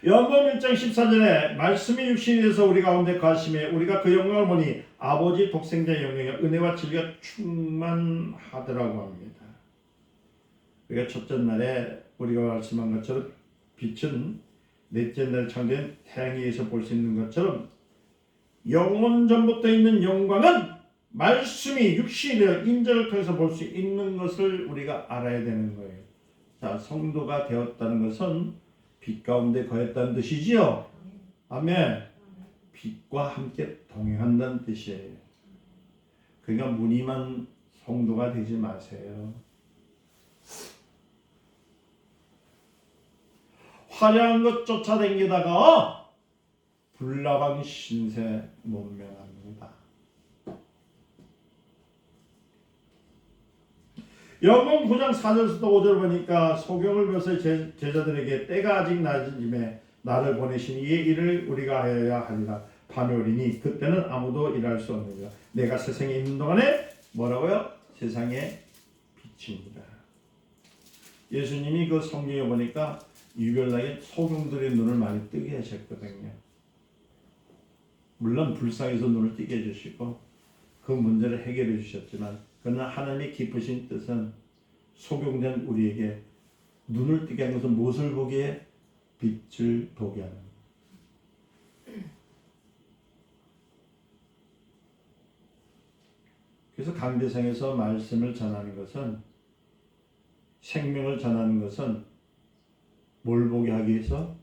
S1: 요한복음 1장 14절에 말씀이 육신이 돼서 우리 가운데 거하심에 우리가 그 영광을 보니 아버지 독생자의 영광에 은혜와 진리가 충만하더라고 합니다. 우리가 첫째 날에 우리가 말씀한 것처럼 빛은 넷째 날 창조된 태양에 의해서 볼 수 있는 것처럼 영원 전부터 있는 영광은 말씀이 육신이 되어 인자를 통해서 볼 수 있는 것을 우리가 알아야 되는 거예요. 자, 성도가 되었다는 것은 빛 가운데 거했다는 뜻이지요. 아멘. 빛과 함께 동행한다는 뜻이에요. 그러니까 무늬만 성도가 되지 마세요. 화려한 것 쫓아다니다가 불나방 신세 못면합니다. 요한복음 9장 4절에서 5절 보니까 소경을 벌써 제자들에게 때가 아직 낮은 짐에 나를 보내시니 이의 일을 우리가 하여야 하리라. 밤이 오리니 그때는 아무도 일할 수 없느니라. 내가 세상에 있는 동안에 뭐라고요? 세상의 빛입니다. 예수님이 그 성경에 보니까 유별나게 소경들의 눈을 많이 뜨게 하셨거든요. 물론 불쌍해서 눈을 뜨게 해주시고 그 문제를 해결해 주셨지만, 그러나 하나님의 깊으신 뜻은 소경된 우리에게 눈을 뜨게 하는 것은 무엇을 보기에? 빛을 보게 하는. 그래서 강대상에서 말씀을 전하는 것은, 생명을 전하는 것은 뭘 보게 하기 위해서?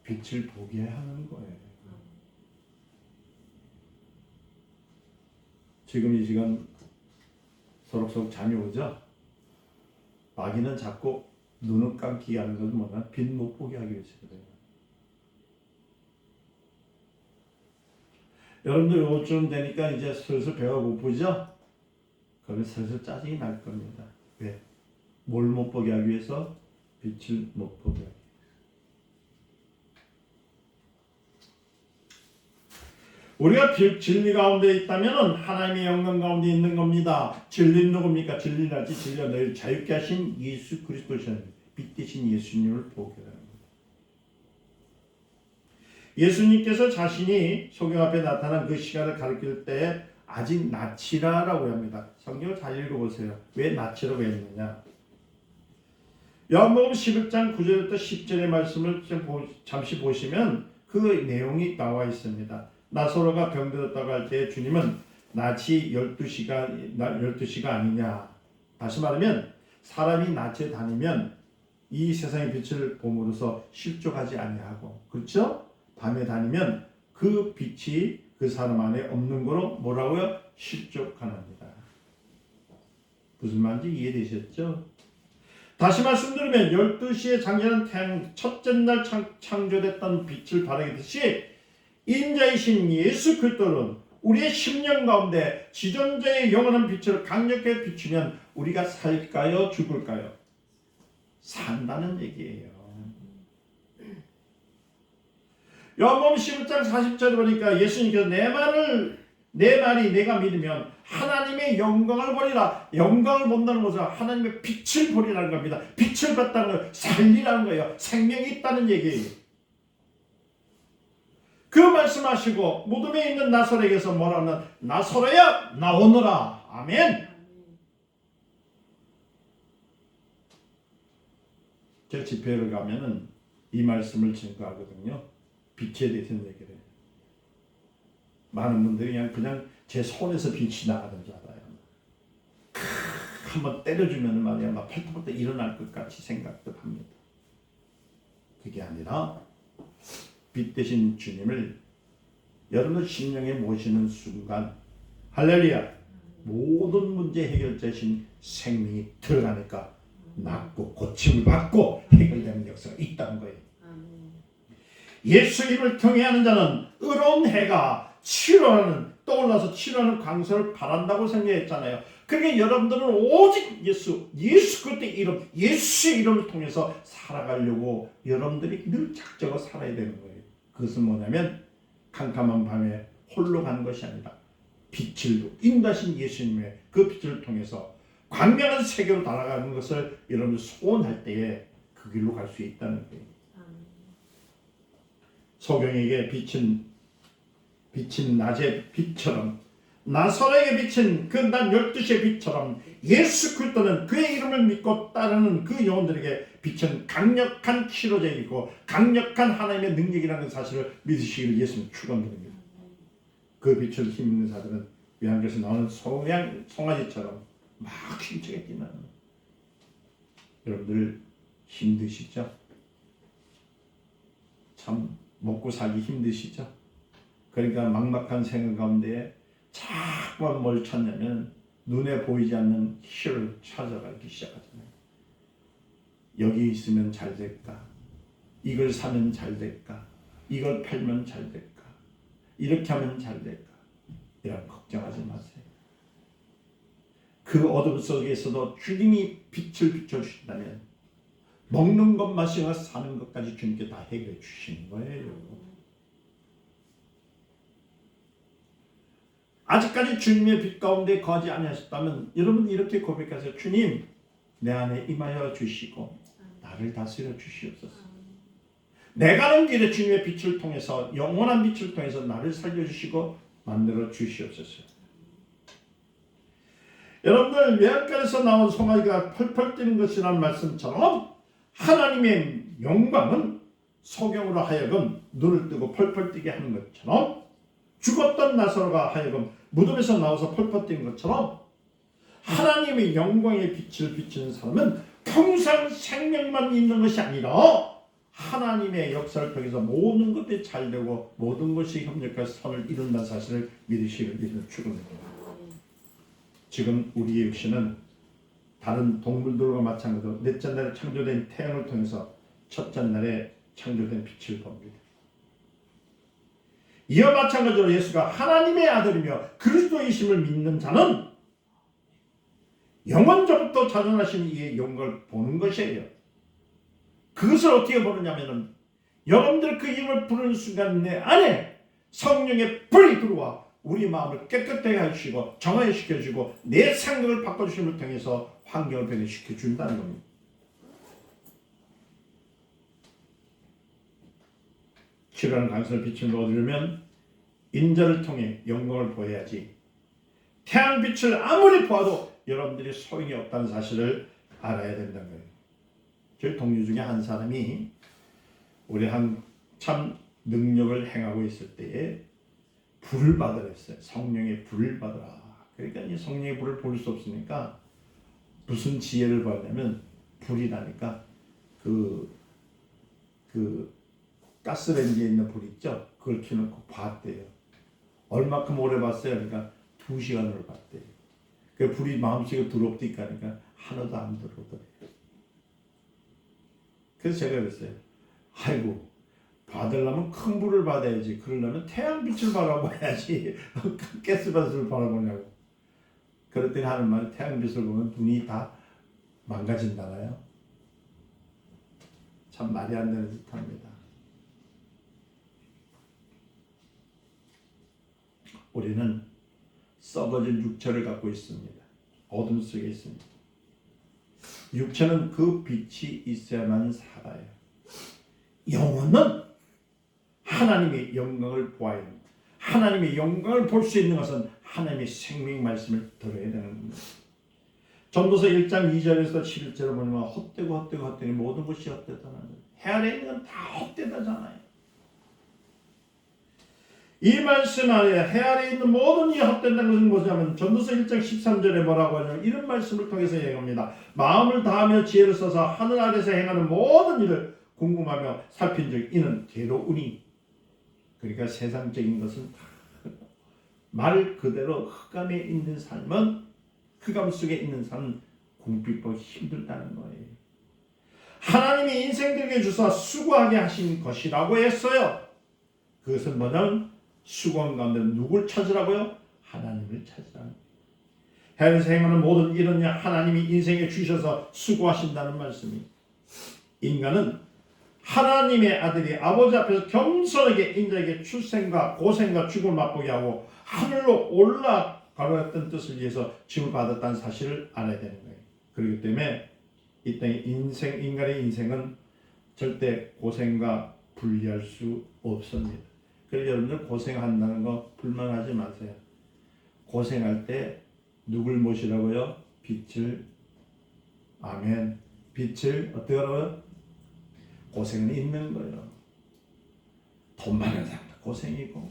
S1: 빛을 보게 하는 거예요. 지금 이 시간 소록소록 잠이 오죠? 마귀는 자꾸 눈을 감기게 하는 것은 뭐냐? 빛 못 보게 하기 위해서 그래요. 여러분들 요즘 되니까 이제 슬슬 배가 고프죠? 그러면 슬슬 짜증이 날 겁니다. 왜? 뭘 못 보게 하기 위해서? 빛을 못 보게 하기 위해서. 우리가 진리 가운데 있다면 하나님의 영광 가운데 있는 겁니다. 진리는 누굽니까? 진리라지 진리가 너희를 자유케 하신 예수 그리스도시는 빛 대신 예수님을 보게 하는 겁니다. 예수님께서 자신이 소경 앞에 나타난 그 시간을 가리킬 때에 아직 낮이라고 합니다. 성경을 잘 읽어보세요. 왜 낮이라고 했느냐? 요한복음 11장 9절부터 10절의 말씀을 잠시 보시면 그 내용이 나와 있습니다. 나사로가 병들었다고 할 때 주님은 낮이 12시가 아니냐. 다시 말하면 사람이 낮에 다니면 이 세상의 빛을 봄으로써 실족하지 아니하고, 그렇죠? 밤에 다니면 그 빛이 그 사람 안에 없는 거로 뭐라고요? 실족하답니다. 무슨 말인지 이해되셨죠? 다시 말씀드리면 12시에 장렬한 태양, 첫째 날 창조됐던 빛을 발하듯이 인자이신 예수 그리스도는 우리의 심령 가운데 지존자의 영원한 빛을 강력하게 비추면 우리가 살까요? 죽을까요? 산다는 얘기예요. 요한복음 11장 40절에 보니까 예수님께서 내 말이 내가 믿으면 하나님의 영광을 보리라. 영광을 본다는 것은 하나님의 빛을 보리라는 겁니다. 빛을 봤다는 건 살리라는 거예요. 생명이 있다는 얘기예요. 그 말씀하시고 무덤에 있는 나사로에게서 뭐라는, 나사로야 나오너라. 아멘. 제 집회를 가면은 이 말씀을 증거하거든요. 빛에 대해서 얘기를 해요. 많은 분들이 그냥 제 손에서 빛이 나가는 줄 알아요. 한번 때려주면 말이야 막 펄떡펄떡 일어날 것 같이 생각도 합니다. 그게 아니라 빛 대신 주님을 여러분의 심령에 모시는 순간, 할렐루야, 모든 문제 해결자신 생명이 들어가니까 낫고 고침을 받고 해결되는 역사가 있다는 거예요. 예수 이름을 통해하는 자는 의로운 해가 떠올라서 치료하는 광선을 바란다고 생각했잖아요. 그러니까 여러분들은 오직 예수 그리스도의 이름, 예수의 이름을 통해서 살아가려고 여러분들이 늘 작정하고 살아야 되는 거예요. 그것은 뭐냐면 캄캄한 밤에 홀로 가는 것이 아니라 빛을 인도하신 예수님의 그 빛을 통해서 광명한 세계로 달아가는 것을 여러분들 소원할 때에 그 길로 갈 수 있다는 거예요. 소경에게 빛은 낮의 빛처럼, 나사로에게 빛은 그 낮 12시의 빛처럼, 예수 그리스도는 그의 이름을 믿고 따르는 그 영혼들에게 빛은 강력한 치료제이고 강력한 하나님의 능력이라는 사실을 믿으시기를 예수님 축원드립니다. 그 빛을 힘있는 자들은 요한계시록에서 나오는 송아지처럼 막 힘차게 뛰는. 여러분들 힘드시죠? 참 먹고 살기 힘드시죠? 그러니까 막막한 생각 가운데 자꾸만 뭘 찾냐면 눈에 보이지 않는 실을 찾아가기 시작하잖아요. 여기 있으면 잘 될까? 이걸 사면 잘 될까? 이걸 팔면 잘 될까? 이렇게 하면 잘 될까? 이런 걱정하지 마세요. 그 어둠 속에서도 주님이 빛을 비춰주신다면 먹는 것, 마시고 사는 것까지 주님께 다 해결해 주시는 거예요. 아직까지 주님의 빛 가운데 거하지 아니하셨다면 여러분 이렇게 고백하세요. 주님, 내 안에 임하여 주시고 나를 다스려 주시옵소서. 내가 가는 길에 주님의 빛을 통해서, 영원한 빛을 통해서 나를 살려주시고 만들어 주시옵소서. 여러분들 외양간에서 나온 송아지가 펄펄 뛰는 것이라는 말씀처럼 하나님의 영광은 소경으로 하여금 눈을 뜨고 펄펄 뛰게 하는 것처럼, 죽었던 나사로가 하여금 무덤에서 나와서 펄펄 뛰는 것처럼, 하나님의 영광의 빛을 비추는 사람은 평생 생명만 있는 것이 아니라 하나님의 역사를 통해서 모든 것이 잘되고 모든 것이 협력해서 선을 이룬다는 사실을 믿으시길 축원합니다. 지금 우리의 육신은 다른 동물들과 마찬가지로 넷째 날에 창조된 태양을 통해서 첫째 날에 창조된 빛을 봅니다. 이와 마찬가지로 예수가 하나님의 아들이며 그리스도이심을 믿는 자는 영원전부터 자존하신 이의 영광을 보는 것이에요. 그것을 어떻게 보느냐면 여러분들 그 이름을 부르는 순간 내 안에 성령의 불이 들어와 우리 마음을 깨끗하게 하시고 정화시켜주고 내 생각을 바꿔주심을 통해서 환경을 변화시켜준다는 겁니다. 치료하는 강선을 빛을 얻으려면 인자를 통해 영광을 보여야지, 태양빛을 아무리 보아도 여러분들이 소용이 없다는 사실을 알아야 된다는 거예요. 저희 동료 중에 한 사람이 우리 한참 능력을 행하고 있을 때에 불을 받으랬어요. 성령의 불을 받으라. 그러니까 이 성령의 불을 볼 수 없으니까 무슨 지혜를 받냐면, 불이 나니까 그 가스레인지에 있는 불 있죠? 그걸 켜놓고 봤대요. 얼마큼 오래 봤어요? 그러니까 2시간을 봤대요. 그 불이 마음속에 들어옵니까? 그러니까 하나도 안 들어오더래요. 그래서 제가 그랬어요. 아이고, 받으려면 큰 불을 받아야지. 그러려면 태양빛을 바라봐야지. 가스밭을 바라보냐고. 그랬더니 하는 말이, 태양빛을 보면 눈이 다 망가진다나요? 참 말이 안 되는 듯합니다. 우리는 썩어진 육체를 갖고 있습니다. 어둠 속에 있습니다. 육체는 그 빛이 있어야만 살아요. 영혼은 하나님의 영광을 보아야 합니다. 하나님의 영광을 볼 수 있는 것은 하나님의 생명 말씀을 들어야 되는 겁니다. 전도서 1장 2절에서 11절을 보면 헛되고 모든 것이 헛되다는 거예요. 해 아래 있는 건 다 헛되다잖아요. 이 말씀 안에 해 아래 있는 모든 일이 헛된다는 것은 뭐냐면, 전도서 1장 13절에 뭐라고 하냐면 이런 말씀을 통해서 얘기합니다. 마음을 다하며 지혜를 써서 하늘 아래서 행하는 모든 일을 궁금하며 살핀 즉 이는 괴로우니. 그러니까 세상적인 것은 말 그대로 흑암에 있는 삶은, 흑암 속에 있는 삶은 궁핍하고 힘들다는 거예요. 하나님이 인생들에게 주사 수고하게 하신 것이라고 했어요. 그것은 뭐냐면 수고한 가운데 누굴 찾으라고요? 하나님을 찾으라는 거예요. 해에서 행하는 모든 일은 하나님이 인생에 주셔서 수고하신다는 말씀입니다. 인간은 하나님의 아들이 아버지 앞에서 겸손하게 인자에게 출생과 고생과 죽음을 맛보게 하고 하늘로 올라가려던 뜻을 위해서 짐을 받았다는 사실을 알아야 되는 거예요. 그렇기 때문에 이 땅의 인간의 인생은 절대 고생과 분리할 수 없습니다. 그래서 여러분들 고생한다는 거 불만하지 마세요. 고생할 때 누굴 모시라고요? 빛을. 아멘. 빛을 어떻게 하라고요? 고생은 있는 거예요. 돈 많은 사람도 고생이고,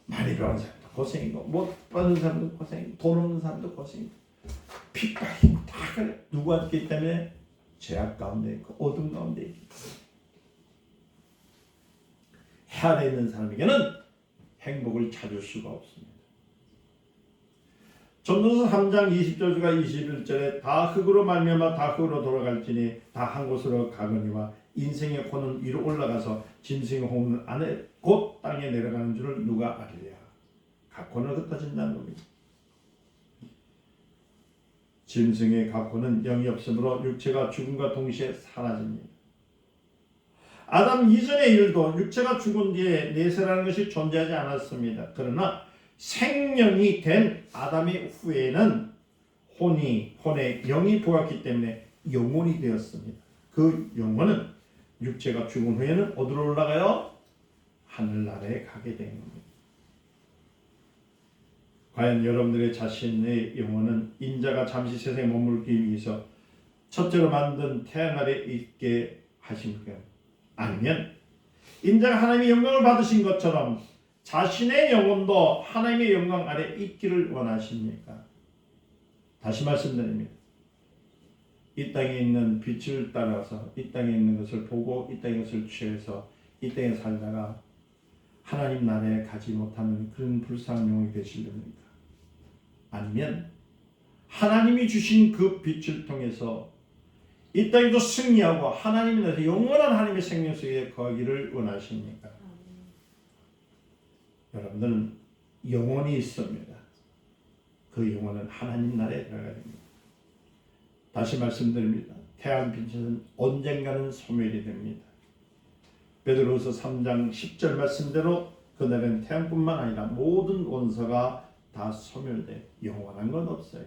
S1: 많이 배운 사람도 고생이고, 못 받는 사람도 고생이고, 돈 없는 사람도 고생이고, 핍박이고 다 그래. 누구와 있기 때문에 죄악 가운데 있고 어둠 가운데 있고. 해 아래 있는 사람에게는 행복을 찾을 수가 없습니다. 전도서 3장 20절과 21절에 다 흙으로 말미암아 다 흙으로 돌아갈지니 다 한 곳으로 가거니와 인생의 코는 위로 올라가서 짐승의 호흡은 안에 곧 땅에 내려가는 줄을 누가 아리랴. 각 코는 흩어진다는 겁니다. 짐승의 각 코는 영이 없으므로 육체가 죽음과 동시에 사라집니다. 아담 이전의 일도 육체가 죽은 뒤에 내세라는 것이 존재하지 않았습니다. 그러나 생명이 된 아담의 후에는 혼에 영이 부각했기 때문에 영혼이 되었습니다. 그 영혼은 육체가 죽은 후에는 어디로 올라가요? 하늘나라에 가게 되는 겁니다. 과연 여러분들의 자신의 영혼은 인자가 잠시 세상에 머물기 위해서 첫째로 만든 태양 아래 있게 하십니까? 아니면 인자가 하나님의 영광을 받으신 것처럼 자신의 영혼도 하나님의 영광 아래 있기를 원하십니까? 다시 말씀드립니다. 이 땅에 있는 빛을 따라서 이 땅에 있는 것을 보고 이 땅의 것을 취해서 이 땅에 살다가 하나님 나라에 가지 못하는 그런 불쌍한 영혼이 되시렵니까? 아니면 하나님이 주신 그 빛을 통해서 이 땅에도 승리하고 하나님에 대해서 영원한 하나님의 생명 속에 거하기를 원하십니까? 여러분들은 영혼이 있습니다. 그 영혼은 하나님 나라에 들어가야 됩니다. 다시 말씀드립니다. 태양 빛은 언젠가는 소멸이 됩니다. 베드로후서 3장 10절 말씀대로 그날은 태양뿐만 아니라 모든 원소가 다 소멸돼 영원한 건 없어요.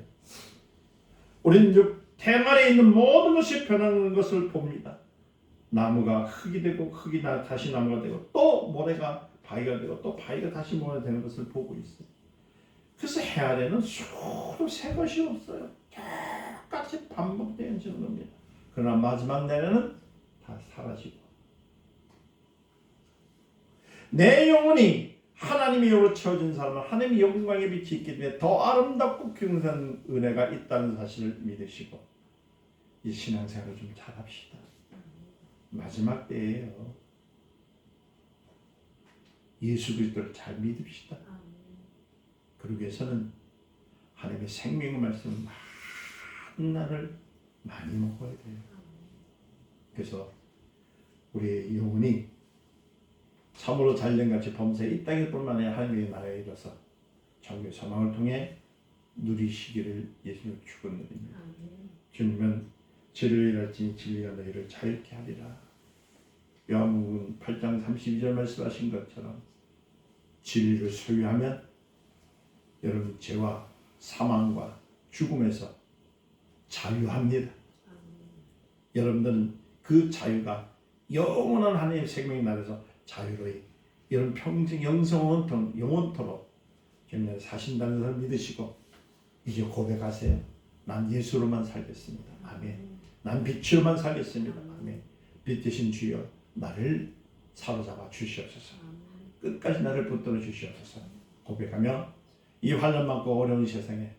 S1: 우리는 태양 아래에 있는 모든 것이 변하는 것을 봅니다. 나무가 흙이 되고 흙이 다시 나무가 되고 또 모래가 바위가 되고 또 바위가 다시 모래가 되는 것을 보고 있어요. 그래서 해 아래는 수도 새 것이 없어요. 똑같이 반복되는 겁니다. 그러나 마지막 날에는 다 사라지고 내 영혼이 하나님의 영으로 채워진 사람은 하나님의 영광의 빛이 있기 때문에 더 아름답고 경건한 은혜가 있다는 사실을 믿으시고 이 신앙생활을 좀 잘합시다. 마지막 때예요. 예수 그리스도를 잘 믿읍시다. 그러기 위해서는 하나님의 생명의 말씀을 많은 날을 많이 먹어야 돼요. 그래서 우리의 영혼이 참으로 잘된같이 범사에 이 땅일 뿐만 아니라 하나님의 나라에 이르러서 정교의 소망을 통해 누리시기를 예수님을 축원드립니다. 주님은 진리를 일할지니 진리가 너희를 자유케 하리라. 요한복음 8장 32절 말씀하신 것처럼 진리를 소유하면 여러분 죄와 사망과 죽음에서 자유합니다. 여러분들은 그 자유가 영원한 하나님의 생명의 나라에서 자유로이 여러분 평생 영원토록 주님을 사신다는 것을 믿으시고 이제 고백하세요. 난 예수로만 살겠습니다. 아멘. 난 빛으로만 살겠습니다. 아멘. 빛 대신 주여 나를 사로잡아 주시옵소서. 끝까지 나를 붙들어 주시옵소서. 고백하며 이 환난 많고 어려운 세상에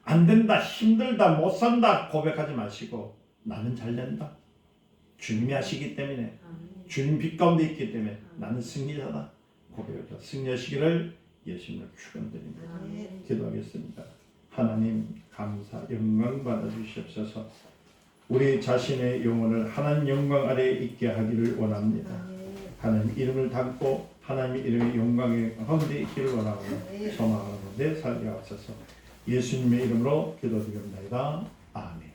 S1: 안 된다, 힘들다, 못 산다 고백하지 마시고 나는 잘 된다. 주님이 하시기 때문에 주님 빛 가운데 있기 때문에 나는 승리자다 고백해서 승리하시기를 예수님을 축원드립니다. 기도하겠습니다. 하나님 감사 영광 받아 주시옵소서. 우리 자신의 영혼을 하나님 영광 아래에 있게 하기를 원합니다. 하나님 이름을 담고 하나님 이름의 영광의 가운데 있기를 원하고 소망하는데 살게 하옵소서. 예수님의 이름으로 기도드립니다. 아멘.